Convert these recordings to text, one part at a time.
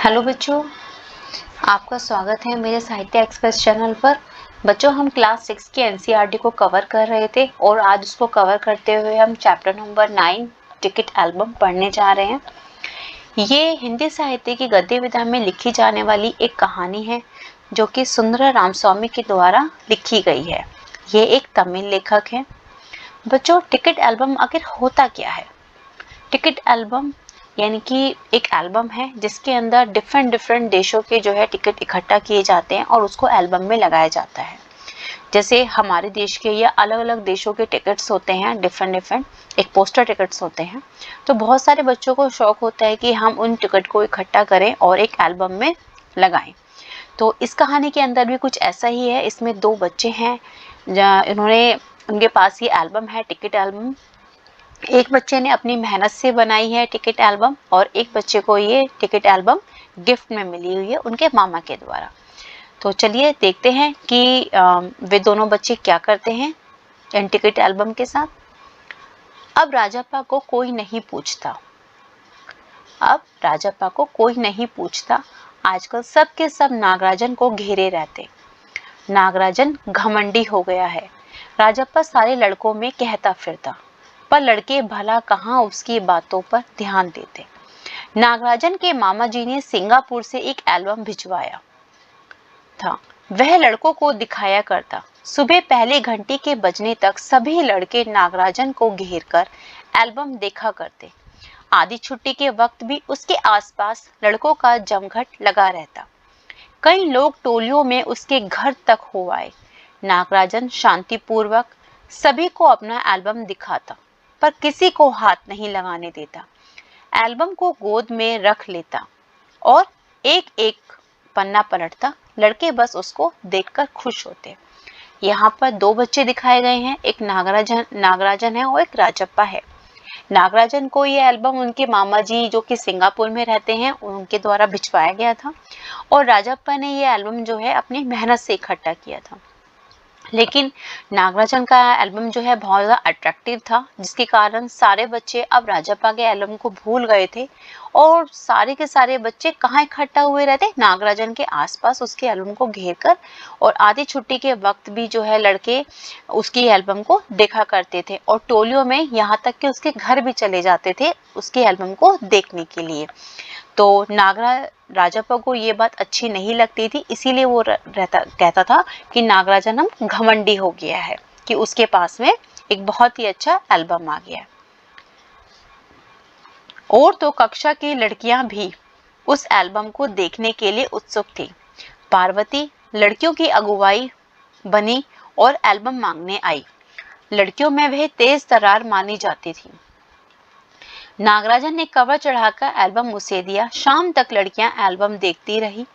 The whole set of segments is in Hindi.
हेलो बच्चों, आपका स्वागत है मेरे साहित्य एक्सप्रेस चैनल पर। बच्चों, हम क्लास 6 की एनसीईआरटी को कवर कर रहे थे और आज उसको कवर करते हुए हम चैप्टर नंबर 9 टिकट एल्बम पढ़ने जा रहे हैं। ये हिंदी साहित्य की गद्य विधा में लिखी जाने वाली एक कहानी है जो कि सुंदर रामस्वामी के द्वारा लिखी गई है। ये एक तमिल लेखक है। बच्चों, टिकट एल्बम आखिर होता क्या है? टिकट एल्बम यानी कि एक एल्बम है जिसके अंदर डिफरेंट देशों के जो है टिकट इकट्ठा किए जाते हैं और उसको एल्बम में लगाया जाता है। जैसे हमारे देश के या अलग अलग देशों के टिकट्स होते हैं, डिफरेंट एक पोस्टर टिकट्स होते हैं। तो बहुत सारे बच्चों को शौक होता है कि हम उन टिकट को इकट्ठा करें और एक एल्बम में लगाएं। तो इस कहानी के अंदर भी कुछ ऐसा ही है। इसमें दो बच्चे हैं, उनके पास ये एल्बम है, टिकट एल्बम। एक बच्चे ने अपनी मेहनत से बनाई है टिकट एल्बम और एक बच्चे को ये टिकट एल्बम गिफ्ट में मिली हुई है उनके मामा के द्वारा। तो चलिए देखते हैं कि वे दोनों बच्चे क्या करते हैं इन टिकट एल्बम के साथ। अब राजप्पा को कोई नहीं पूछता। आजकल सब के सब नागराजन को घेरे रहते। नागराजन घमंडी हो गया है। राजप्पा सारे लड़कों में कहता फिरता, पर लड़के भला कहाँ उसकी बातों पर ध्यान देते। नागराजन के मामा जी ने सिंगापुर से एक एल्बम भिजवाया था। वह लड़कों को दिखाया करता। सुबह पहले घंटे के बजने तक सभी लड़के नागराजन को घेरकर एल्बम देखा करते। आधी छुट्टी के वक्त भी उसके आसपास लड़कों का जमघट लगा रहता। कई लोग टोलियों में उसके घर तक हो आए। नागराजन शांतिपूर्वक सभी को अपना एल्बम दिखाता, पर किसी को हाथ नहीं लगाने देता। एल्बम को गोद में रख लेता और एक एक पन्ना पलटता। लड़के बस उसको देखकर खुश होते। यहाँ पर दो बच्चे दिखाए गए हैं, एक नागराजन है और एक राजप्पा है। नागराजन को ये एल्बम उनके मामा जी जो कि सिंगापुर में रहते हैं उनके द्वारा भिजवाया गया था और राजप्पा ने ये एल्बम जो है अपनी मेहनत से इकट्ठा किया था। लेकिन नागराजन का एल्बम जो है बहुत ज़्यादा अट्रैक्टिव था, जिसके कारण सारे बच्चे अब राजप्पा के एल्बम को भूल गए थे और सारे के सारे बच्चे कहाँ इकट्ठा हुए रहते? नागराजन के आसपास उसके एल्बम को घेरकर। और आधी छुट्टी के वक्त भी जो है लड़के उसकी एल्बम को देखा करते थे और टोलियों में यहाँ तक कि उसके घर भी चले जाते थे उसके एल्बम को देखने के लिए। तो राजप्पा को ये बात अच्छी नहीं लगती थी, इसीलिए वो कहता था कि नागराजन हम घमंडी हो गया है कि उसके पास में एक बहुत ही अच्छा एल्बम आ गया। और तो कक्षा की लड़कियां भी उस एल्बम को देखने के लिए उत्सुक थी। पार्वती लड़कियों की अगुवाई बनी और एल्बम मांगने आई। लड़कियों में वह तेज तर्रार मानी जाती थी। नागराजन ने कवर चढ़ाकर एल्बम उसे दिया। शाम तक लड़कियां एल्बम देखती रही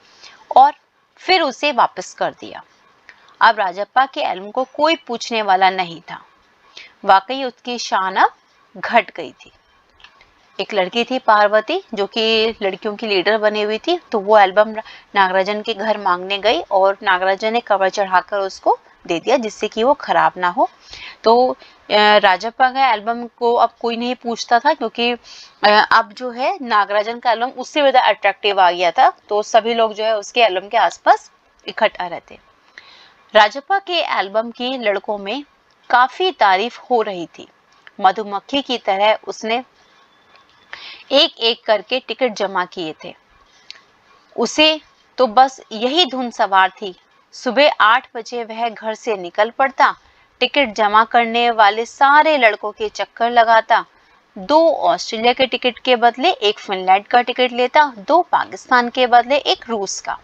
और फिर उसे वापस कर दिया। अब राजप्पा के एल्बम को कोई पूछने वाला नहीं था। वाकई उसकी शान अब घट गई थी। एक लड़की थी पार्वती जो कि लड़कियों की लीडर बनी हुई थी, तो वो एल्बम नागराजन के घर मांगने गई और नागराजन ने कवर चढ़ाकर उसको दे दिया जिससे कि वो खराब ना हो। तो राजप्पा का एल्बम को अब कोई नहीं पूछता था क्योंकि अब जो है नागराजन का एल्बम उससे ज्यादा अट्रैक्टिव आ गया था, तो सभी लोग जो है उसके एल्बम के आसपास इकट्ठा रहते। राजप्पा के एल्बम की लड़कों में काफी तारीफ हो रही थी। मधुमक्खी की तरह उसने एक एक करके टिकट जमा किए थे। उसे तो बस यही धुन सवार थी। सुबह 8 बजे वह घर से निकल पड़ता, टिकट जमा करने वाले सारे लड़कों के चक्कर लगाता, 2 ऑस्ट्रेलिया के टिकट के बदले एक फिनलैंड का टिकट लेता, 2 पाकिस्तान के बदले एक रूस का।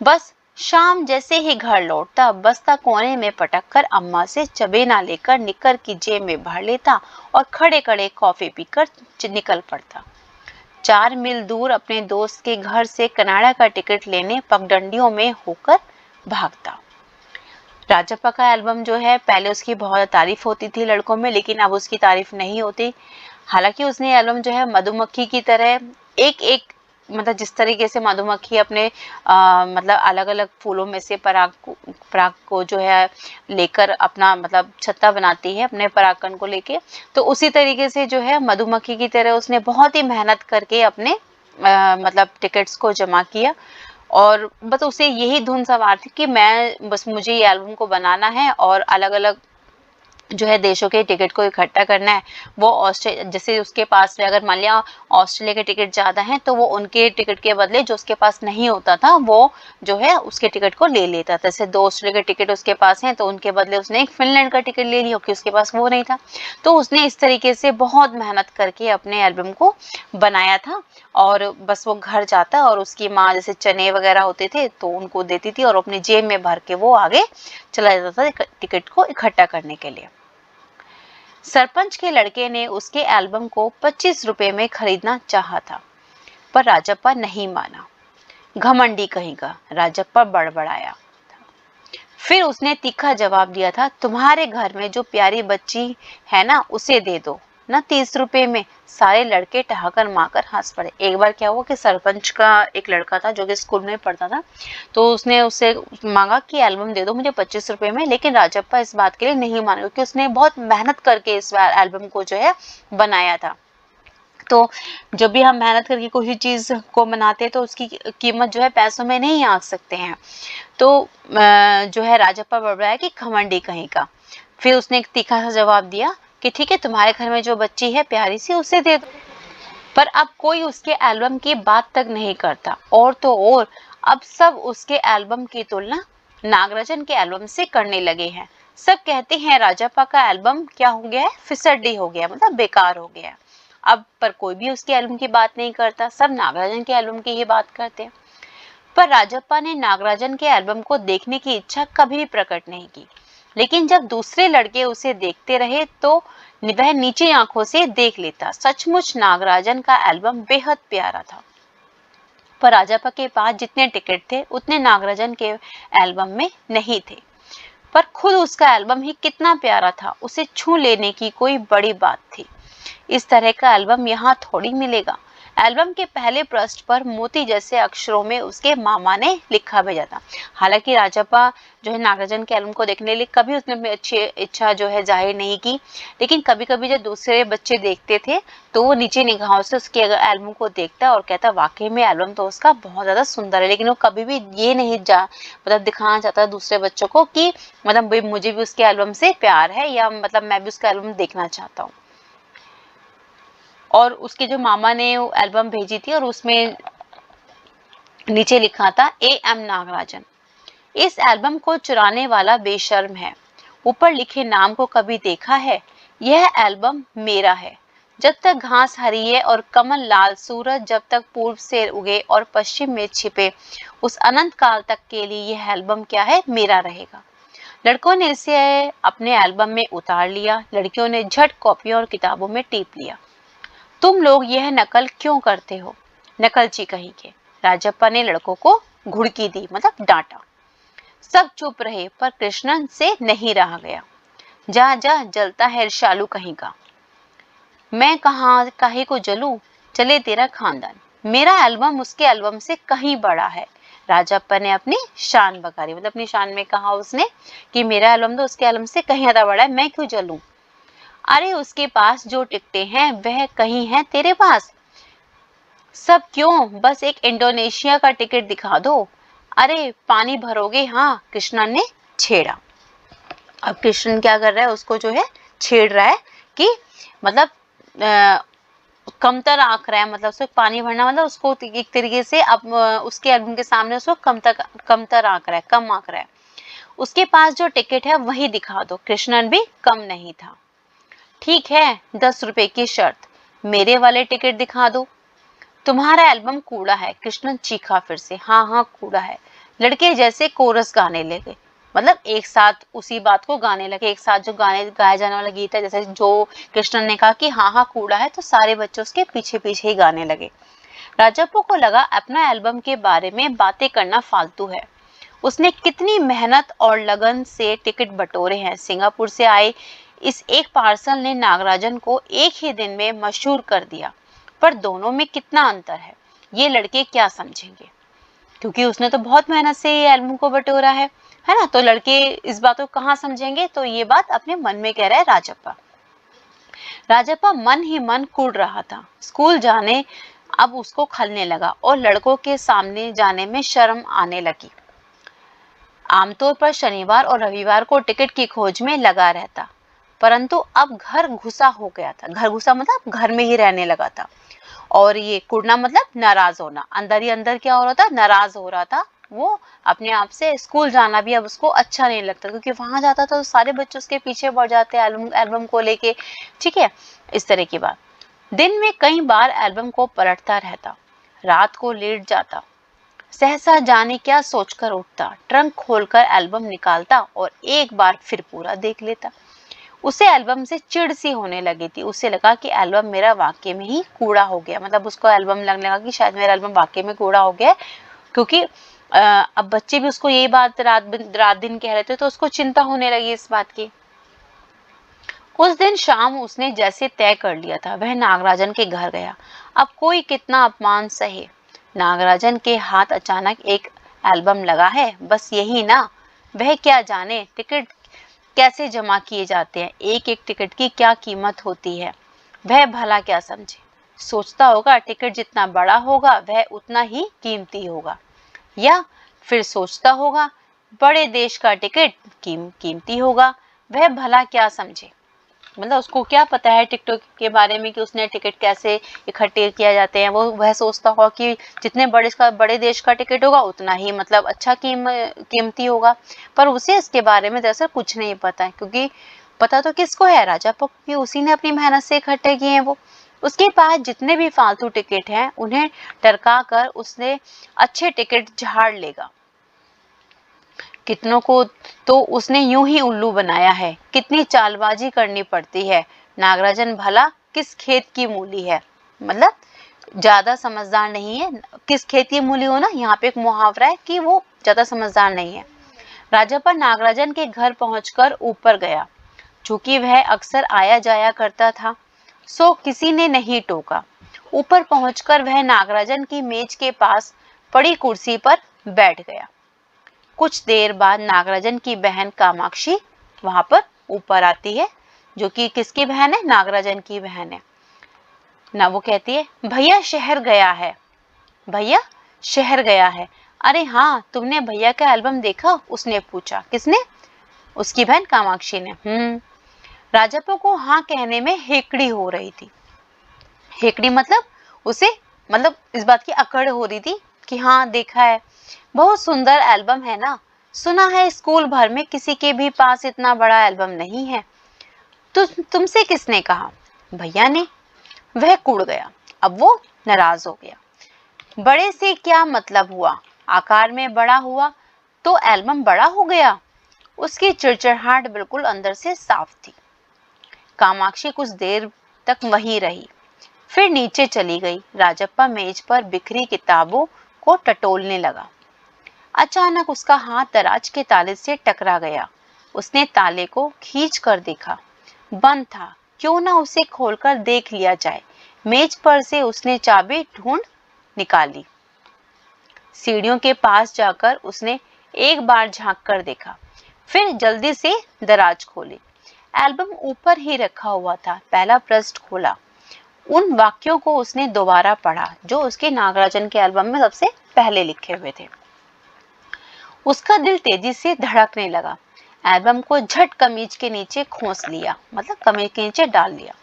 बस शाम जैसे ही घर लौटता, बस्ता कोने में पटक कर अम्मा से चबेना लेकर निक्कर की जेब में भर लेता और खड़े खड़े कॉफी पीकर निकल पड़ता। 4 मील दूर अपने दोस्त के घर से कनाडा का टिकट लेने पगडंडियों में होकर भागता। राजप्पा का एल्बम जो है पहले उसकी बहुत तारीफ होती थी लड़कों में, लेकिन अब उसकी तारीफ नहीं होती। हालांकि उसने एल्बम जो है मधुमक्खी की तरह एक एक मतलब जिस तरीके से मधुमक्खी अपने मतलब अलग अलग फूलों में से पराग को जो है लेकर अपना मतलब छत्ता बनाती है अपने परागकण को लेके, तो उसी तरीके से जो है मधुमक्खी की तरह उसने बहुत ही मेहनत करके अपने मतलब टिकट्स को जमा किया और बस उसे यही धुन सवार थी कि मैं बस मुझे ये एल्बम को बनाना है और अलग अलग जो है देशों के टिकट को इकट्ठा करना है। वो ऑस्ट्रेलिया, जैसे उसके पास में अगर मान लिया ऑस्ट्रेलिया के टिकट ज़्यादा हैं तो वो उनके टिकट के बदले जो उसके पास नहीं होता था वो जो है उसके टिकट को ले लेता था। जैसे 2 ऑस्ट्रेलिया के टिकट उसके पास हैं तो उनके बदले उसने एक फिनलैंड का टिकट ले लिया क्योंकि उसके पास वो नहीं था। तो उसने इस तरीके से बहुत मेहनत करके अपने एल्बम को बनाया था और बस वो घर जाता और उसकी माँ जैसे चने वगैरह होते थे तो उनको देती थी और अपनी जेब में भर के वो आगे चला जाता था टिकट को इकट्ठा करने के लिए। सरपंच के लड़के ने उसके एल्बम को 25 रुपए में खरीदना चाहा था पर राजप्पा नहीं माना। घमंडी कहीं का, राजप्पा बड़बड़ाया। फिर उसने तीखा जवाब दिया था, तुम्हारे घर में जो प्यारी बच्ची है ना उसे दे दो ना 30 रुपए में। सारे लड़के ठहाकर मारकर हंस पड़े। एक बार क्या हुआ कि सरपंच का एक लड़का था जो कि स्कूल में पढ़ता था तो उसने उससे मांगा कि एल्बम दे दो मुझे 25 रुपए में, लेकिन राजप्पा इस बात के लिए नहीं माना क्योंकि उसने बहुत मेहनत करके इस एल्बम को जो है बनाया था। तो जब भी हम मेहनत करके कोई चीज को बनाते हैं तो उसकी कीमत जो है पैसों में नहीं आंक सकते हैं। तो जो है राजप्पा बड़बड़ाया कि घमंडी कहीं का। फिर उसने एक तीखा सा जवाब दिया कि ठीक है तुम्हारे घर में जो बच्ची है प्यारी सी उसे दे दो। पर अब कोई उसके एल्बम की बात तक नहीं करता और तो और अब सब उसके एल्बम की तुलना नागराजन के एल्बम से करने लगे हैं। सब कहते हैं राजप्पा का एल्बम क्या हो गया है, फिसड्डी हो गया, मतलब बेकार हो गया। अब पर कोई भी उसके एल्बम की बात नहीं करता, सब नागराजन के एल्बम की ही बात करते हैं। पर राजप्पा ने नागराजन के एल्बम को देखने की इच्छा कभी प्रकट नहीं की, लेकिन जब दूसरे लड़के उसे देखते रहे तो वह नीची आंखों से देख लेता। सचमुच नागराजन का एल्बम बेहद प्यारा था पर राजप्पा के पास जितने टिकट थे उतने नागराजन के एल्बम में नहीं थे। पर खुद उसका एल्बम ही कितना प्यारा था, उसे छू लेने की कोई बड़ी बात थी। इस तरह का एल्बम यहाँ थोड़ी मिलेगा। एल्बम के पहले पृष्ठ पर मोती जैसे अक्षरों में उसके मामा ने लिखा भेजा था। हालांकि राजप्पा जो है नागराजन के एल्बम को देखने के लिए कभी उसने अपनी अच्छी इच्छा जो है जाहिर नहीं की, लेकिन कभी कभी जब दूसरे बच्चे देखते थे तो वो नीचे निगाहों से उसके एल्बम को देखता और कहता वाकई में एल्बम तो उसका बहुत ज्यादा सुंदर है। लेकिन वो कभी भी ये नहीं मतलब दिखाना चाहता दूसरे बच्चों को कि मतलब मुझे भी उसके एल्बम से प्यार है या मतलब मैं भी उसका एल्बम देखना चाहता हूँ। और उसके जो मामा ने एल्बम भेजी थी और उसमें नीचे लिखा था AM नागराजन। इस एल्बम को चुराने वाला बेशर्म है। ऊपर लिखे नाम को कभी देखा है? यह एल्बम मेरा है। जब तक घास हरी है और कमल लाल, सूरज जब तक पूर्व से उगे और पश्चिम में छिपे, उस अनंत काल तक के लिए यह एल्बम क्या है, मेरा रहेगा। लड़कों ने इसे अपने एल्बम में उतार लिया। लड़कियों ने झट कॉपियों और किताबों में टीप लिया। तुम लोग यह नकल क्यों करते हो, नकलची कहीं के। राजप्पा ने लड़कों को घुड़की दी, मतलब डांटा। सब चुप रहे पर कृष्णन से नहीं रहा गया। जा जा, जलता है ईर्ष्यालु कहीं का। मैं कहाँ काहे को जलूं, चले तेरा खानदान। मेरा एल्बम उसके एल्बम से कहीं बड़ा है। राजप्पा ने अपनी शान बखारी, मतलब अपनी शान में कहा उसने कि मेरा एल्बम तो उसके एल्बम से कहीं ज्यादा बड़ा है, मैं क्यों जलूं। अरे उसके पास जो टिकटें हैं वह कहीं है तेरे पास। सब क्यों, बस एक इंडोनेशिया का टिकट दिखा दो। अरे पानी भरोगे, हाँ, कृष्णा ने छेड़ा। अब कृष्ण क्या कर रहा है, उसको जो है छेड़ रहा है कि मतलब कमतर आंक रहा है, मतलब उसको पानी भरना मतलब उसको एक तरीके से अब उसके एल्बम के सामने उसको कमतर आंक रहा है, कम आंक रहा है। उसके पास जो टिकट है वही दिखा दो। कृष्णन भी कम नहीं था। ठीक है, 10 रुपए की शर्त, मेरे वाले टिकट दिखा दो। तुम्हारा एल्बम कूड़ा है, कृष्णन चीखा फिर से। हाँ हाँ कूड़ा है। लड़के जैसे कोरस गाने लगे, मतलब एक साथ उसी बात को गाने लगे। एक साथ जो गाने गाया जाने वाला गीत है, जैसे जो कृष्णन ने कहा कि हाँ हाँ कूड़ा है, तो सारे बच्चे उसके पीछे पीछे ही गाने लगे। राजप्पा को लगा अपना एल्बम के बारे में बातें करना फालतू है। उसने कितनी मेहनत और लगन से टिकट बटोरे हैं। सिंगापुर से आए इस एक पार्सल ने नागराजन को एक ही दिन में मशहूर कर दिया। पर दोनों में कितना अंतर है, ये लड़के क्या समझेंगे, क्योंकि उसने तो बहुत मेहनत से ये एल्बम को बटोरा है ना। तो लड़के इस बात को कहाँ समझेंगे, तो ये बात अपने मन में कह रहा है राजप्पा। राजप्पा मन ही मन कूद रहा था। स्कूल जाने अब उसको खलने लगा और लड़कों के सामने जाने में शर्म आने लगी। आमतौर पर शनिवार और रविवार को टिकट की खोज में लगा रहता, परंतु अब घर घुसा हो गया था। घर घुसा मतलब घर में ही रहने लगा था। और ये कुड़ना मतलब नाराज होना, अंदर ही अंदर क्या हो रहा था, नाराज हो रहा था। वो अपने आप से स्कूल जाना भी अब उसको अच्छा नहीं लगता, क्योंकि वहां जाता था तो सारे बच्चे उसके पीछे पड़ जाते एल्बम एल्बम को लेके। ठीक है, इस तरह की बात। दिन में कई बार एल्बम को पलटता रहता, रात को लेट जाता, सहसा जाने क्या सोचकर उठता, ट्रंक खोलकर एल्बम निकालता और एक बार फिर पूरा देख लेता। उसे एल्बम से चिढ़ सी होने लगी थी। उसे लगा कि एल्बम मेरा वाकई में ही कूड़ा हो गया। मतलब उसको एल्बम लगने लगा कि शायद मेरा एल्बम वाकई में कूड़ा हो गया है, क्योंकि अब बच्चे भी उसको यही बात रात दिन कह रहे थे, तो उसको चिंता होने लगी इस बात की। उस दिन शाम उसने जैसे तय कर लिया था, वह नागराजन के घर गया। अब कोई कितना अपमान सहे, नागराजन के हाथ अचानक एक एल्बम लगा है, बस यही ना। वह क्या जाने टिकट कैसे जमा किए जाते हैं, एक एक टिकट की क्या कीमत होती है। वह भला क्या समझे, सोचता होगा टिकट जितना बड़ा होगा वह उतना ही कीमती होगा, या फिर सोचता होगा बड़े देश का टिकट कीमती होगा। वह भला क्या समझे, मतलब उसको क्या पता है टिकटों के बारे में कि उसने टिकट कैसे इकट्ठे किया जाते हैं। वो वह सोचता होगा कि जितने बड़े देश का टिकट होगा उतना ही मतलब अच्छा कीमती होगा। पर उसे इसके बारे में दरअसल कुछ नहीं पता है, क्योंकि पता तो किसको है, राजा को, क्योंकि उसी ने अपनी मेहनत से इकट्ठे किए हैं। वो उसके पास जितने भी फालतू टिकट हैं उन्हें टरका कर उसने अच्छे टिकट झाड़ लेगा। कितनों को तो उसने यूं ही उल्लू बनाया है, कितनी चालबाजी करनी पड़ती है। नागराजन भला किस खेत की मूली है, मतलब ज्यादा समझदार नहीं है। किस खेत की मूली हो ना, यहाँ पे एक मुहावरा है कि वो ज्यादा समझदार नहीं है। राजप्पा नागराजन के घर पहुंचकर ऊपर गया। चूंकि वह अक्सर आया जाया करता था, सो किसी ने नहीं टोका। ऊपर पहुंचकर वह नागराजन की मेज के पास पड़ी कुर्सी पर बैठ गया। कुछ देर बाद नागराजन की बहन कामाक्षी वहां पर ऊपर आती है, जो कि किसकी बहन है, नागराजन की बहन है ना। वो कहती है भैया शहर गया है, भैया शहर गया है। अरे हाँ, तुमने भैया का एल्बम देखा, उसने पूछा। किसने, उसकी बहन कामाक्षी ने। राजप्पा को हाँ कहने में हेकड़ी हो रही थी। हेकड़ी मतलब उसे, मतलब इस बात की अकड़ हो रही थी कि हाँ देखा है, बहुत सुंदर एल्बम है ना। सुना है स्कूल भर में किसी के भी पास इतना बड़ा एल्बम नहीं है। तो तुमसे किसने कहा, भैया ने। वह कुड़ गया, अब वो नाराज हो गया। बड़े से क्या मतलब हुआ, आकार में बड़ा हुआ तो एल्बम बड़ा हो गया। उसकी चिड़चिड़ाहट बिल्कुल अंदर से साफ थी। कामाक्षी कुछ देर तक वहीं रही, फिर नीचे चली गई। राजप्पा मेज पर बिखरी किताबों को टटोलने लगा। अचानक उसका हाथ दराज के ताले से टकरा गया। उसने ताले को खींच कर देखा, बंद था। क्यों ना उसे खोलकर देख लिया जाए। मेज पर से उसने चाबी ढूंढ निकाली। सीढ़ियों के पास जाकर उसने एक बार झांक कर देखा, फिर जल्दी से दराज खोली। एल्बम ऊपर ही रखा हुआ था। पहला पृष्ठ खोला। उन वाक्यों को उसने दोबारा पढ़ा जो उसके नागराजन के एल्बम में सबसे पहले लिखे हुए थे। उसका दिल तेजी से धड़कने लगा। एल्बम को झट कमीज के नीचे खोस लिया, मतलब कमीज के नीचे डाल लिया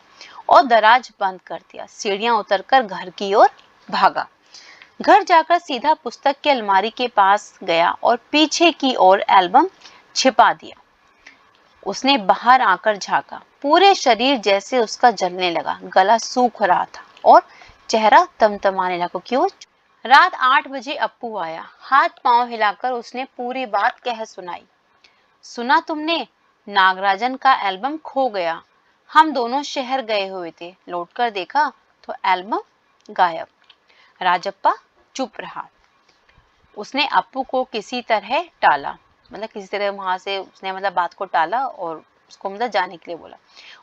और दराज बंद कर दिया। सीढ़ियां उतरकर घर की ओर भागा। घर जाकर सीधा पुस्तक की अलमारी के पास गया और पीछे की ओर एल्बम छिपा दिया। उसने बाहर आकर झांका। पूरे शरीर जैसे उसका जलने लगा, गला सूख रहा था और चेहरा तमतमाने लगा। क्यों? रात 8 बजे अप्पू आया। हाथ पांव हिलाकर उसने पूरी बात कह सुनाई। सुना तुमने, नागराजन का एल्बम खो गया। हम दोनों शहर गए हुए थे, लौटकर देखा तो एल्बम गायब। राजप्पा चुप रहा। उसने अप्पू को किसी तरह टाला, मतलब किसी तरह वहां से उसने मतलब बात को टाला और उसको मतलब जाने के लिए बोला।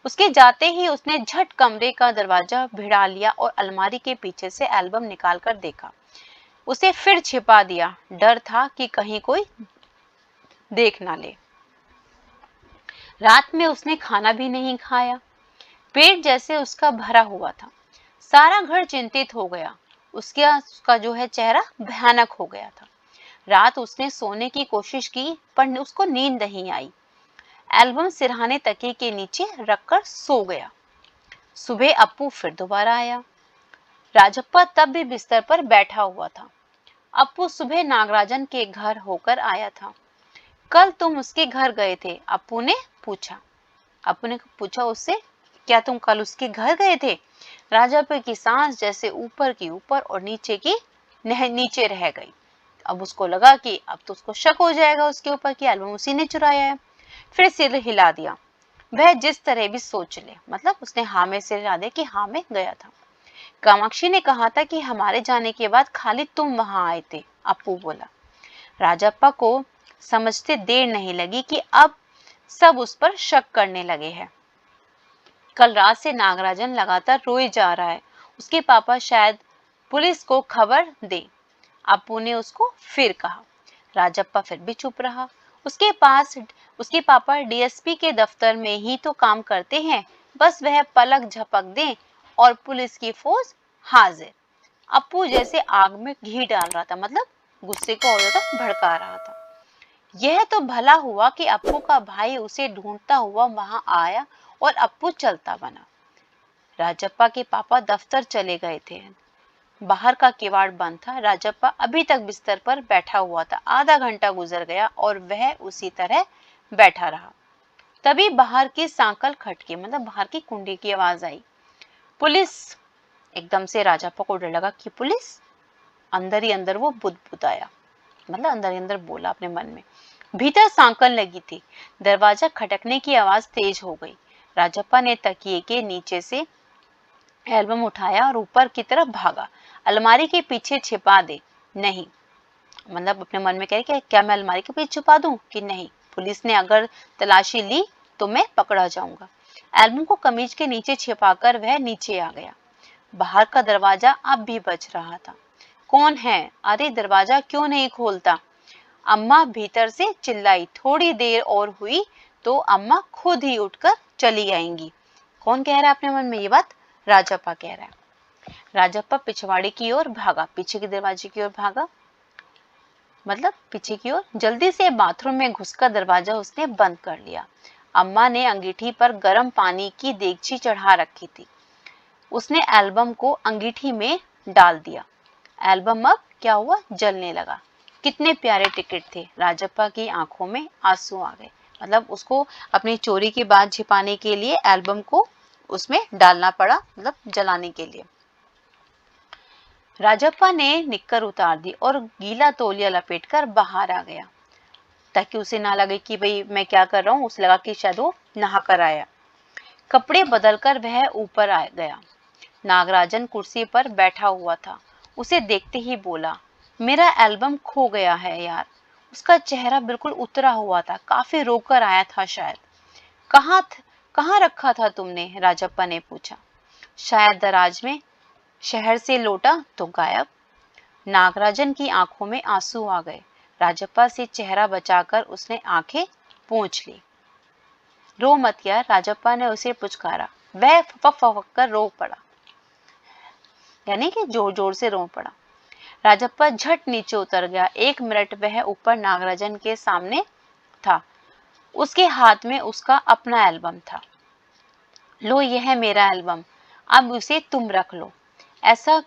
उसके जाते ही उसने झट कमरे का दरवाजा भिड़ा लिया और अलमारी के पीछे से एल्बम निकाल कर देखा। उसे फिर छिपा दिया। डर था कि कहीं कोई देख ना ले। रात में उसने खाना भी नहीं खाया। पेट जैसे उसका भरा हुआ था। सारा घर चिंतित हो गया। उसका जो है चेहरा भयानक हो गया था। रात उसने सोने की कोशिश की पर उसको नींद नहीं आई। एल्बम सिरहाने तकिए के नीचे रखकर सो गया। सुबह अप्पू फिर दोबारा आया। राजप्पा तब भी बिस्तर पर बैठा हुआ था। अप्पू सुबह नागराजन के घर होकर आया था। कल तुम उसके घर गए थे? अप्पू ने पूछा। अप्पू ने पूछा उससे, क्या तुम कल उसके घर गए थे? राजप्पा की सांस जैसे ऊपर की ऊपर और नीचे की नीचे रह गई। अब उसको लगा कि अब तो उसको शक हो जाएगा उसके ऊपर कि एल्बम उसी ने चुराया है। फिर सिर हिला दिया। वह जिस तरह भी सोच ले, मतलब उसने हाँ में सिर हिला दिया कि हाँ मैं गया था। कामाक्षी ने कहा था कि हमारे जाने के बाद खाली तुम वहां आए थे, अप्पू बोला। राजप्पा को समझते देर नहीं लगी कि अब सब उस पर शक करने लगे हैं। कल रात से नागराजन लगातार रोए जा रहा है। उसके पापा शायद पुलिस को खबर दे, अप्पू ने उसको फिर कहा। राजप्पा फिर भी चुप रहा। उसके पापा डीएसपी के दफ्तर में ही तो काम करते हैं, बस वह पलक झपक दें और पुलिस की फोर्स हाजिर। अप्पू जैसे आग में घी डाल रहा था, मतलब गुस्से को और ज्यादा भड़का रहा था। यह तो भला हुआ कि अप्पू का भाई उसे ढूंढता हुआ वहां आया और अप्पू चलता बना। राजप्पा के पापा दफ्तर चले गए थे। बाहर का किवाड़ बंद था। राजप्पा अभी तक बिस्तर पर बैठा हुआ था। आधा घंटा गुजर गया और वह उसी तरह बैठा रहा। तभी बाहर की सांकल खटकी, मतलब बाहर की कुंडी की आवाज आई। पुलिस! एकदम से राजप्पा को डर लगा कि पुलिस। अंदर ही अंदर वो बुदबुदाया, मतलब अंदर ही अंदर बोला अपने मन में। भीतर सांकल लगी थी। दरवाजा खटकने की आवाज तेज हो गई। राजप्पा ने तकिए के नीचे से एल्बम उठाया और ऊपर की तरफ भागा। अलमारी के पीछे छिपा दे। नहीं, मतलब अपने मन में कह रहे क्या मैं अलमारी के पीछे छुपा दूं कि नहीं, पुलिस ने अगर तलाशी ली तो मैं पकड़ा जाऊंगा। एल्बम को कमीज के नीचे छिपाकर वह नीचे आ गया। बाहर का दरवाजा अब भी बज रहा था। कौन है? अरे दरवाजा क्यों नहीं खोलता? अम्मा भीतर से चिल्लाई। थोड़ी देर और हुई तो अम्मा खुद ही उठकर चली आएंगी। कौन कह रहा है अपने मन में ये बात? राजप्पा कह रहा है। राजप्पा पिछवाड़े की ओर भागा, पीछे के दरवाजे की ओर भागा, मतलब पीछे की ओर। जल्दी से बाथरूम में घुसकर दरवाजा उसने बंद कर लिया। अम्मा ने अंगीठी पर गर्म पानी की देगची चढ़ा रखी थी। उसने एल्बम को अंगीठी में डाल दिया। एल्बम अब क्या हुआ? जलने लगा। कितने प्यारे टिकट थे। राजप्पा की आंखों में आंसू आ गए। मतलब उसको अपनी चोरी की बात छिपाने के लिए एल्बम को उसमें डालना पड़ा, मतलब जलाने के लिए। राजप्पा ने निक्कर उतार दी और गीला तौलिया लपेटकर बाहर आ गया, ताकि उसे ना लगे कि भाई मैं क्या कर रहा हूँ। उसे लगा कि शायद वो नहा कर आया। कपड़े बदलकर वह ऊपर आ गया। नागराजन कुर्सी पर बैठा हुआ था। उसे देखते ही बोला, मेरा एल्बम खो गया है यार। उसका चेहरा बिल्कुल उतरा हुआ था, काफी रोकर आया था शायद। कहाँ रखा था तुमने? राजप्पा ने पूछा। शायद दराज में। शहर से लौटा तो गायब। नागराजन की आंखों में आंसू आ गए। राजप्पा से चेहरा बचाकर उसने आंखें पोंछ ली। रो मत यार, राजप्पा ने उसे पुचकारा। वह फक फक कर रो पड़ा, यानी कि जोर जोर से रो पड़ा। राजप्पा झट नीचे उतर गया। 1 मिनट वह ऊपर नागराजन के सामने था। उसके हाथ में उसका अपना एल्बम था। लो, यह है मेरा एल्बम, अब उसे तुम रख लो। ऐसा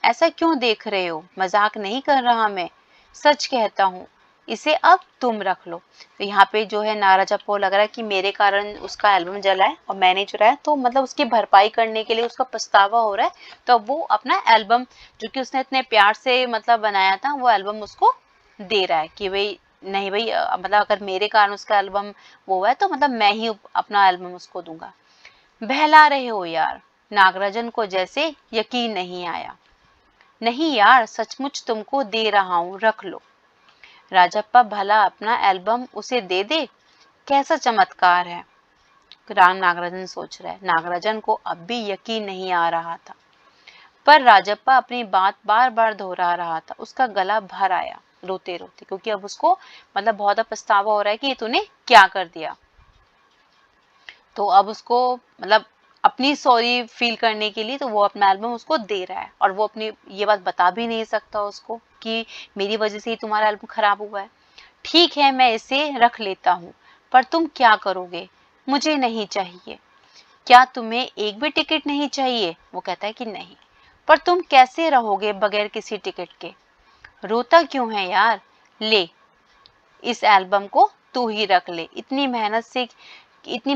ऐसा क्यों देख रहे हो? मजाक नहीं कर रहा मैं, सच कहता हूँ। इसे अब तुम रख लो। तो यहाँ पे जो है नागराजन को लग रहा है कि मेरे कारण उसका एल्बम जला है और मैंने चुराया, तो मतलब उसकी भरपाई करने के लिए उसका पछतावा हो रहा है। तो वो अपना एल्बम जो कि उसने इतने प्यार से मतलब बनाया था, वो एल्बम उसको दे रहा है कि भाई नहीं भाई, मतलब अगर मेरे कारण उसका एल्बम वो है तो मतलब मैं ही अपना एल्बम उसको दूंगा। बहला रहे हो यार। नागराजन को जैसे यकीन नहीं आया। नहीं यार, सचमुच तुमको दे रहा हूँ, रख लो। राजप्पा भला अपना एल्बम उसे दे दे, कैसा चमत्कार है। राम नागराजन सोच रहा है। नागराजन को अब भी यकीन नहीं आ रहा था, पर राजप्पा अपनी बात बार बार दोहरा रहा था। उसका गला भर आया रोते रोते, क्योंकि अब उसको मतलब बहुत पछतावा हो रहा है कि तूने क्या कर दिया। तो अब उसको मतलब अपनी सॉरी फील करने के लिए, तो वो अपना एल्बम उसको दे रहा है और वो अपनी ये बात बता भी नहीं सकता उसको कि मेरी वजह से ही तुम्हारा एल्बम खराब हुआ है। ठीक है, मैं इसे रख लेता हूँ, पर तुम क्या करोगे? मुझे नहीं चाहिए। क्या तुम्हें एक भी टिकट नहीं चाहिए? वो कहता है कि नहीं। पर तुम कैसे रहोगे बगैर किसी टिकट के? रोता क्यों है यार? ले, इस एल्बम को तू ही रख ले, इतनी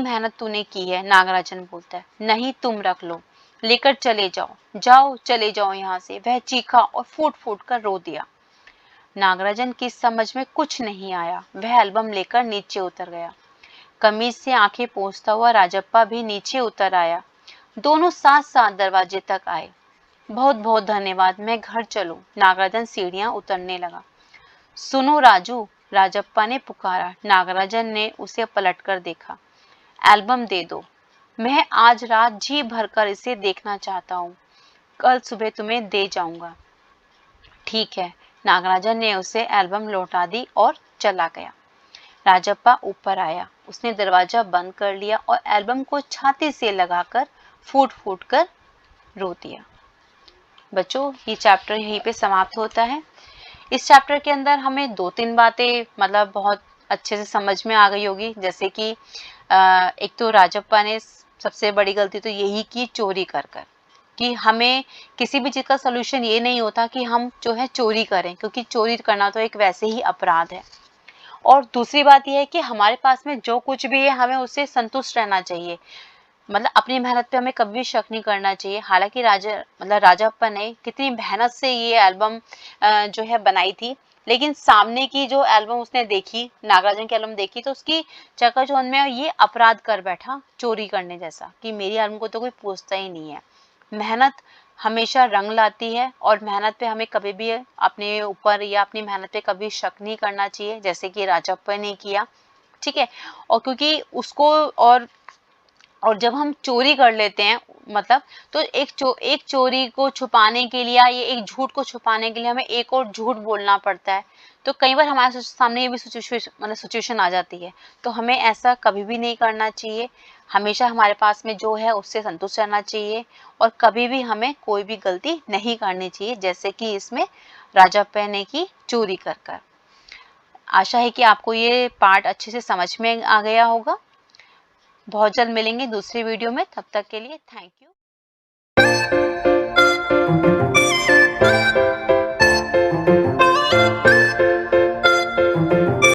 मेहनत तूने की है। नागराजन बोलता है, नहीं, तुम रख लो, लेकर चले जाओ, जाओ, चले जाओ यहाँ से। वह चीखा और फूट फूट कर रो दिया। नागराजन की समझ में कुछ नहीं आया। वह एल्बम लेकर नीचे उतर गया। कमीज से आंखें पोंछता हुआ राजप्पा भी नीचे उतर आया। दोनों साथ साथ दरवाजे तक आए। बहुत बहुत धन्यवाद, मैं घर चलूं। नागराजन सीढ़ियां उतरने लगा। सुनो राजू, राजप्पा ने पुकारा। नागराजन ने उसे पलटकर देखा। एल्बम दे दो, मैं आज रात जी भरकर इसे देखना चाहता हूँ। कल सुबह तुम्हें दे जाऊंगा। ठीक है। नागराजन ने उसे एल्बम लौटा दी और चला गया। राजप्पा ऊपर आया। उसने दरवाजा बंद कर लिया और एल्बम को छाती से लगाकर फूट फूट कर रो दिया। बच्चों, ये चैप्टर यहीं पे समाप्त होता है। इस चैप्टर के अंदर हमें 2-3 बातें मतलब बहुत अच्छे से समझ में आ गई होगी। जैसे कि एक तो राजप्पा ने सबसे बड़ी गलती तो यही की, चोरी कर कर, कि हमें किसी भी चीज़ का सोल्यूशन ये नहीं होता कि हम जो है चोरी करें, क्योंकि चोरी करना तो एक वैसे ही अपराध है। और दूसरी बात यह है कि हमारे पास में जो कुछ भी है हमें उससे संतुष्ट रहना चाहिए। मतलब अपनी मेहनत पे हमें कभी भी शक नहीं करना चाहिए। हालांकि राजप्पा ने कितनी मेहनत से ये एल्बम जो है बनाई थी, लेकिन सामने की जो एल्बम उसने देखी, नागराजन की एल्बम देखी, तो उसकी चकाचौंध में ये अपराध कर बैठा चोरी करने जैसा, कि मेरी एल्बम को तो कोई पूछता ही नहीं है। मेहनत हमेशा रंग लाती है और मेहनत पे हमें कभी भी अपने ऊपर या अपनी मेहनत पे कभी शक नहीं करना चाहिए, जैसे कि राजप्पा ने किया। ठीक है। और क्योंकि उसको और जब हम चोरी कर लेते हैं, मतलब तो एक चोरी को छुपाने के लिए या ये एक झूठ को छुपाने के लिए हमें एक और झूठ बोलना पड़ता है। तो कई बार हमारे सामने ये भी सिचुएशन आ जाती है। तो हमें ऐसा कभी भी नहीं करना चाहिए। हमेशा हमारे पास में जो है उससे संतुष्ट रहना चाहिए और कभी भी हमें कोई भी गलती नहीं करनी चाहिए, जैसे कि इसमें राजप्पा ने की, चोरी कर कर। आशा है कि आपको ये पार्ट अच्छे से समझ में आ गया होगा। बहुत जल्द मिलेंगे दूसरी वीडियो में। तब तक के लिए थैंक यू।